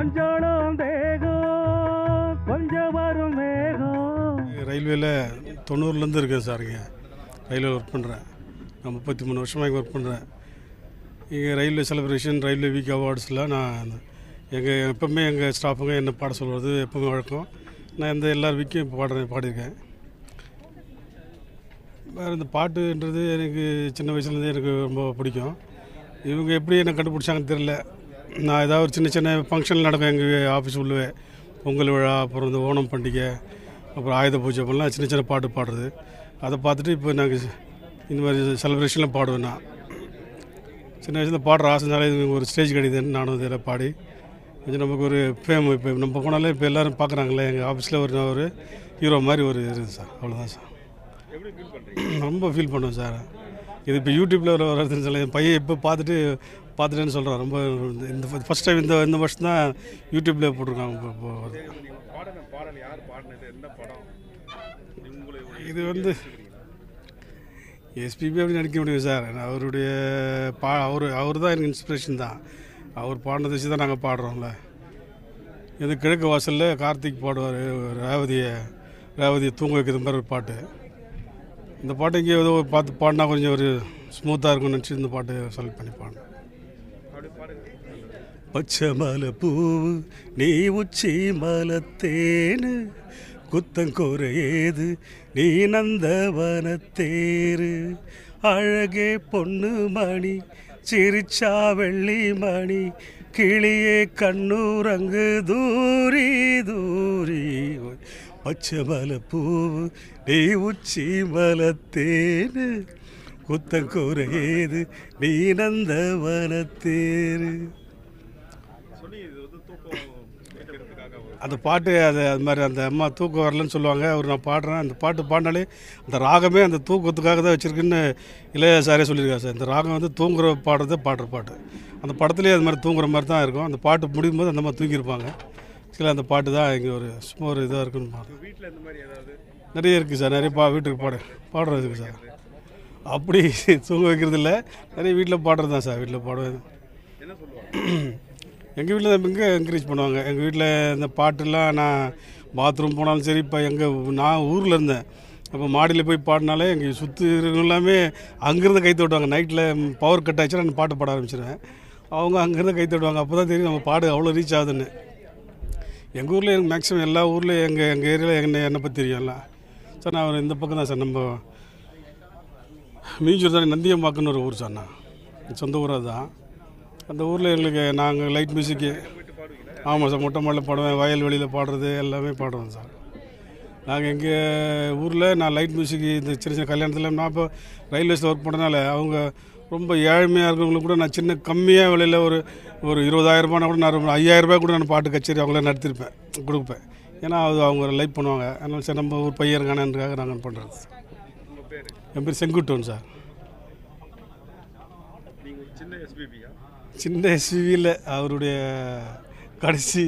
கொஞ்சம் தேகம் கொஞ்சம் வரும் வேகம். ரயில்வேல 90லேருந்து இருக்கேன் சார். இங்கே ரயில்வே ஒர்க் பண்ணுறேன். நான் 33 வருஷமாக இங்கே ஒர்க் பண்ணுறேன். இங்கே ரயில்வே செலிப்ரேஷன், ரயில்வே வீக் அவார்ட்ஸில் நான் எப்போவுமே எங்கள் ஸ்டாஃபுங்க என்ன பாட சொல்கிறது எப்போவுமே வழக்கம். நான் எல்லார் வீக்கையும் பாடியிருக்கேன். வேறு இந்த பாட்டுன்றது எனக்கு சின்ன வயசுலேருந்தே எனக்கு ரொம்ப பிடிக்கும். இவங்க எப்படி என்னை கண்டுபிடிச்சாங்கன்னு தெரில. நான் ஏதாவது ஒரு சின்ன சின்ன ஃபங்க்ஷன் நடக்கும் எங்கள் ஆஃபீஸ் உள்ளே. பொங்கல் விழா, அப்புறம் இந்த ஓணம் பண்டிகை, அப்புறம் ஆயுத பூஜை அப்படிலாம் சின்ன சின்ன பாட்டு பாடுறது. அதை பார்த்துட்டு இப்போ நாங்கள் இந்த மாதிரி செலிப்ரேஷனில் பாடுவேன். நான் சின்ன வயசில் பாடுற ஆசைனாலே இது ஒரு ஸ்டேஜ் கிடைக்குதுன்னு நானும் இதில் பாடி கொஞ்சம் நமக்கு ஒரு ஃபேம். இப்போ நம்ம போனாலே இப்போ எல்லோரும் பார்க்குறாங்களே எங்கள் ஆஃபீஸில் ஒரு ஹீரோ மாதிரி ஒரு இருக்குது சார். அவ்வளோதான் சார். ரொம்ப ஃபீல் பண்ணுவேன் சார். இது இப்போ யூடியூப்பில் வர்றதுன்னு சொல்ல என் பையன் இப்போ பார்த்துட்டேன்னு சொல்கிறான். ரொம்ப இந்த ஃபஸ்ட் டைம் இந்த வருஷம் தான் யூடியூப்பில் போட்டிருக்காங்க. இது எஸ்பிபி அப்படி நடிக்க முடியும் சார். அவருடைய அவர் தான் எனக்கு இன்ஸ்பிரேஷன் தான். அவர் பாடினதை வச்சு தான் நாங்கள் பாடுறோம்ல. இது கிழக்கு வாசலில் கார்த்திக் பாடுவார். ரேவதியை தூங்க வைக்கிற மாதிரி ஒரு பாட்டு. இந்த பாட்டு இங்கே ஏதோ பார்த்து பாடினா கொஞ்சம் ஒரு ஸ்மூத்தாக இருக்கும்னு நினச்சி இந்த பாட்டு செலக்ட் பண்ணி பாடினேன். பச்சை மலை பூவு நீ உச்சி மலத்தேனு குத்தங்கோரையேது நீ நந்தவனத்தேரு அழகே பொண்ணு மணி சிரிச்சா வெள்ளி மணி கிளியே கண்ணூரங்கு தூரி தூரி பச்சை மலை பூவு நீ உச்சி மலத்தேனு குத்தங்கோரையேது நீ நந்தவனத்தேரு. அந்த பாட்டு அது மாதிரி அந்த அம்மா தூக்கம் வரலன்னு சொல்லுவாங்க. நான் பாடுறேன். அந்த பாட்டு பாடினாலே அந்த ராகமே அந்த தூக்கத்துக்காக தான் வச்சுருக்குன்னு இளையராஜாரே சொல்லியிருக்காரு சார். இந்த ராகம் தூங்குற பாடுறத பாடுற பாட்டு. அந்த படத்துலேயே அது மாதிரி தூங்குற மாதிரி தான் இருக்கும். அந்த பாட்டு முடியும் போது அந்த மாதிரி தூங்கியிருப்பாங்க. சில அந்த பாட்டு தான் இங்கே சும்மா ஒரு இதாக இருக்குன்னு பாருங்க. நிறைய இருக்குது சார். நிறைய வீட்டுக்கு பாடுறதுக்கு சார். அப்படி தூங்க வைக்கிறது இல்லை, நிறைய வீட்டில் பாடுறது தான் சார். வீட்டில் பாடுவது எங்கள் வீட்டில் எங்கே என்கரேஜ் பண்ணுவாங்க. எங்கள் வீட்டில் இந்த பாட்டுலாம் நான் பாத்ரூம் போனாலும் சரி. இப்போ நான் ஊரில் இருந்தேன். அப்போ மாடியில் போய் பாடினாலே எங்கள் சுற்றி இருக்கிறவங்க எல்லாமே அங்கேருந்து கை தட்டுவாங்க. நைட்டில் பவர் கட் ஆச்சுன்னா நான் பாட்டு பாட ஆரம்பிச்சிடுவேன். அவங்க அங்கேருந்து கை தட்டுவாங்க. அப்போ தான் தெரியும் நம்ம பாடு அவ்வளோ ரீச் ஆகுதுன்னு. எங்கள் ஊரில் எனக்கு மேக்ஸிமம் எல்லா ஊர்லேயும் எங்கள் ஏரியாவில் என்னை பற்றி தெரியும்ல சார். நான் இந்த பக்கம் தான் சார். நம்ம மீஞ்சூர் தான் நந்தியம்பாக்குன்னு ஒரு ஊர் சார். நான் சொந்த ஊராக தான். அந்த ஊரில் எங்களுக்கு நாங்கள் லைட் மியூசிக்கு ஆமாம் சார். மொட்டை மாடியில் பாடுவேன், வயல்வெளியில் பாடுறது எல்லாமே பாடுவேன் சார். நாங்கள் எங்கள் ஊரில் நான் லைட் மியூசிக்கு இந்த சின்ன சின்ன கல்யாணத்தில் நான் இப்போ ரயில்வேஸில் ஒர்க் பண்ணுறதுனால அவங்க ரொம்ப ஏழ்மையாக இருக்கிறவங்களுக்கு கூட நான் சின்ன கம்மியாக விலையில் ஒரு 20,000 ரூபானா கூட நான் 5,000 ரூபாய் கூட நான் பாட்டு கச்சேரி அவங்கள நடத்திருப்பேன், கொடுப்பேன். ஏன்னா அது அவங்க லைக் பண்ணுவாங்க. அதனால சார் நம்ம ஒரு பையன் இருக்கானதுக்காக நாங்கள் பண்ணுறது. என் பேர் செங்குட்டோன் சார். சின்ன எஸ்பிபியில் அவருடைய கடைசி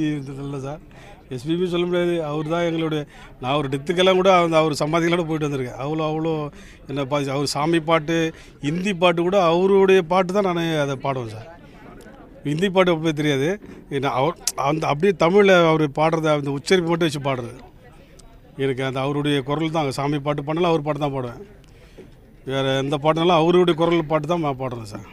இல்லை சார். எஸ்பிபி சொல்ல முடியாது. அவர் தான் எங்களுடைய நான் ஒரு டெத்துக்கெல்லாம் கூட அவர் சமாதிகளோடு போயிட்டு வந்திருக்கேன். அவ்வளோ என்ன அவர் சாமி பாட்டு, ஹிந்தி பாட்டு கூட அவருடைய பாட்டு தான் நான் அதை பாடுவேன் சார். ஹிந்தி பாட்டு அப்படி தெரியாது. அப்படியே தமிழில் அவர் பாடுறது அந்த உச்சரிப்பு மட்டும் வச்சு பாடுறது எனக்கு அவருடைய குரல் தான். சாமி பாட்டு பண்ணாலும் அவர் பாட்டு தான் பாடுவேன். வேறு எந்த பாட்டுனாலும் அவருடைய குரல் பாட்டு தான் நான் பாடுறேன் சார்.